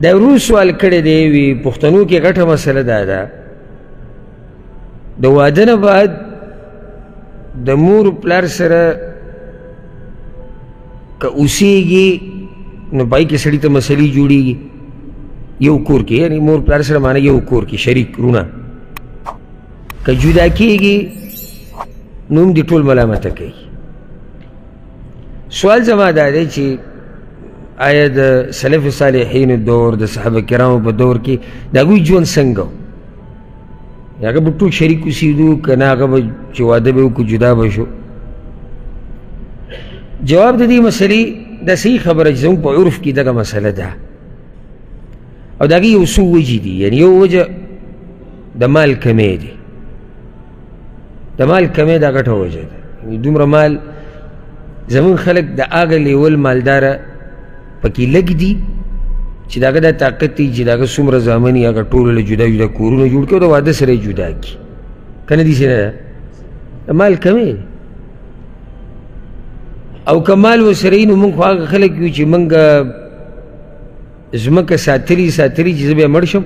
دا ورو سوال کړی دی وی پښتنو کې غټه مسله دا ده د واده نه بعد د مور پلار سره که اوسیږي نو پای کې سړي ته مسلې جوړیږي یو کور کې یعنی مور پلار سره معنی یو کور کې شریک رونه که جدا کېږي نو هم دې ټول ملامته کوي سوال زما دا دی چې آیا د سلف صالحینو دور د صحابه کرامو په دور کې د هغوی ژوند څنګه و هغه به ټول شریک اوسېدو که نه هغه به چې واده به وکړو جدا به شو جواب د دې مسلې دا صحیح خبره چې زموږ په عرف کې دغه مسله ده او د هغې یو څو وجې دي یعنې یو وجه د مال کمی دی د مال کمی دا غټه وجه ده دومره مال زموږ خلک د هغه لیول مالداره پکې لږ دي چې د هغه دا طاقت دی چې د هغه څومره زامن یې هغه ټولو له جدا جدا کورونه جوړ کړي او د واده سره یې جدا کړي که نه داسې نه ده د مال کمی دی او که مال ورسره وي نو موږ خو هغه خلک یو چې موږ ځمکه ساتلي چې زه بیا مړ شم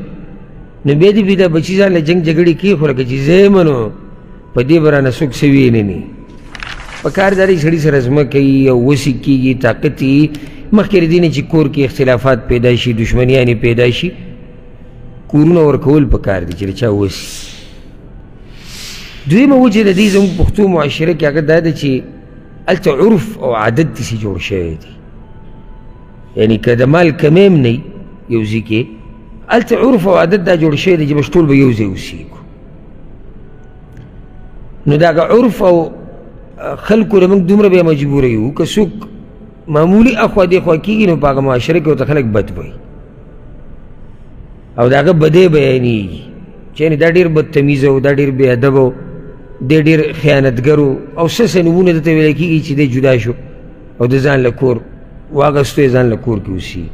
نو بیا دې دا بچي ځان له جنګ جګړې کوي خو لکه چې زه یم نو په دې به رانه څوک څه ویې نه ني په کار دا دی سړي سره ځمکه وي او وسې کېږي طاقت وي مخکې د دې نه چې کور کې اختلافات پیدا شي دشمنیانې پیدا شي کورونه ورکول په کار دي چې د چا وسي دویمه وجه د دې زموږ پښتو معاشره کې هغه دا ده چې هلته عرف او عادت داسې جوړ شوی دی یعنی که د مال کمی هم نه یو ځای کې هلته عرف او عادت دا جوړ شوی دی چې بس ټول به یو ځای اوسېږو نو د هغه عرف او خلکو نه موږ دومره بیا مجبوره یو که څوک معمولي اخوا دېخوا کېږي نو په هغه معاشره کې ورته خلک بد وایي او د هغه بدۍ بیانېږي چې یعنې دا ډېر بدتمیزه و دا ډېر بې ادبه و دی ډېر خیانتګر و او څه نومونه درته ویلی کېږي چې دی جدا شو او د ځان له کور واغستو یې ځان له کور کې اوسي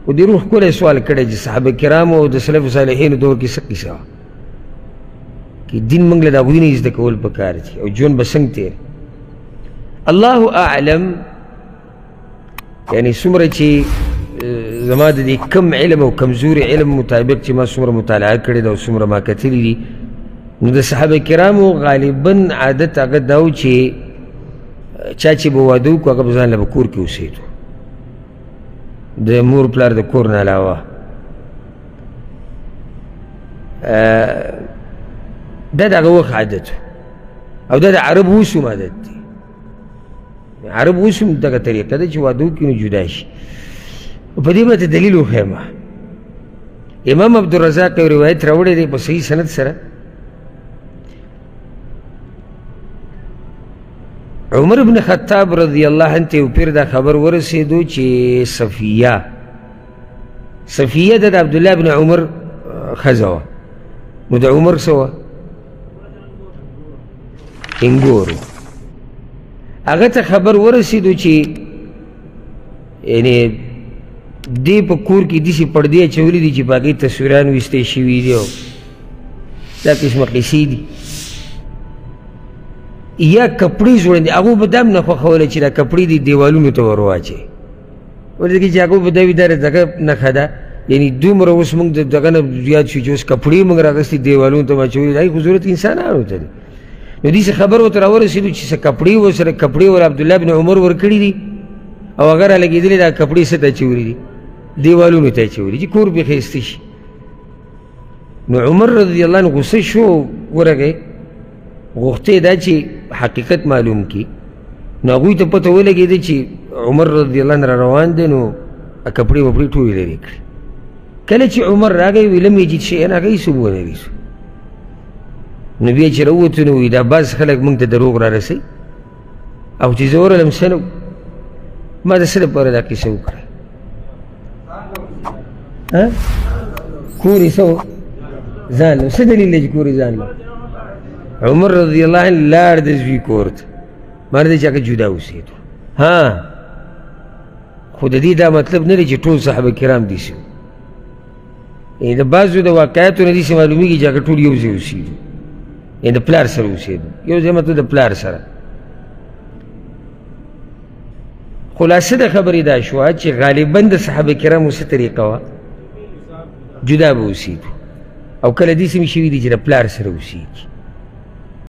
خو دې روح ښکلی سوال کړی چې صحابه کرامو او د سلف صالحینو دور کې څه قصه وه چې دین موږ له د هغوی نه زده کول پکار دي او ژوند به څنګه تېر الله اعلم یعنی څومره چې زما د دې کم علم او کمزوري علم مطابق چې ما څومره مطالعه کړې ده او څومره ما کتلي دي نو د صحابه کرامو غالبا عادت هغه دا و چې چا چې به واده وکړو هغه به ځان له به کور کې اوسېدو د مور پلار د کور نه علاوه دا د هغه وخت عادت او دا د عرب اوس هم عادت دی عرب اوس هم دغه طریقه ده چې واده وکړي نو جدا شي په دې باندې دلیل وښیم امام عبدالرزاق یو روایت راوړی دی په صحیح سند سره عمر بن خطاب رضی الله عنه ته یو پیر دا خبر ورسېدو چې صفیه د عبدالله بن عمر ښځه وه نو د عمر څه وه انګور هغه ته خبر ورسېدو چې یعنې دې په کور کې داسې پردې اچولي دي چې په هغې تصویران ویستی شوي دي او دا قسمه قصې دي یا کپړې جوړې دي هغو به دا هم نه خوښوله چې دا کپړې دي دیوالونو ته ور واچوي ورته کې چې هغو به دا وي دا دغه نښه ده یعنې دومره اوس موږ د دغه نه زیات شو چې اوس کپړې موږ راغستې دیوالونو ته واچوي د هغې خو ضرورت انسانانو ته دی نو داسې خبر ورته راورسېدو چې څه کپړې ورسره کپړې ور عبدالله بن عمر ورکړي دي او هغه رالګېدلې دا کپړې څه ته اچولي دي دیوالونو ته اچولي چې کور پرې ښایسته شي نو عمر رضی الله عنه غصه شو ورغی غوښتې دا چې حقیقت معلوم کړي نو هغوی ته پته ولګېده چې عمر رضی الله عنه را روان دی نو کپړې وپړې ټولې لرې کړې کله چې عمر راغی وی لم یجد شیئا هغه هېڅ ونه ویسو نو بیا چې راووتو نو وایي دا بعض خلک موږ ته دروغ را رسوي او چې زه ورغلم څه نه ما د څه لپاره دا کیسه وکړه کور یې څه و ځان له څه دلیل دی چې کور یې ځان له عمر رضی الله عنه لاړ د زوی کور ته معنی دی چې هغه جدا اوسېدو خو د دې دا مطلب نه دی چې ټول صحابه کرام داسې وو یعنې د بعضو د واقعاتو نه داسې معلومېږي چې هغه ټول یو ځای اوسېدو یعنې د پلار سره اوسېدو یو ځای مطلب د پلار سره خلاصه د خبرې دا شوه چې غالبا د صحابه کرامو څه طریقه وه جدا به اوسېدو او کله داسې مې شوي دي چې د پلار سره اوسېږي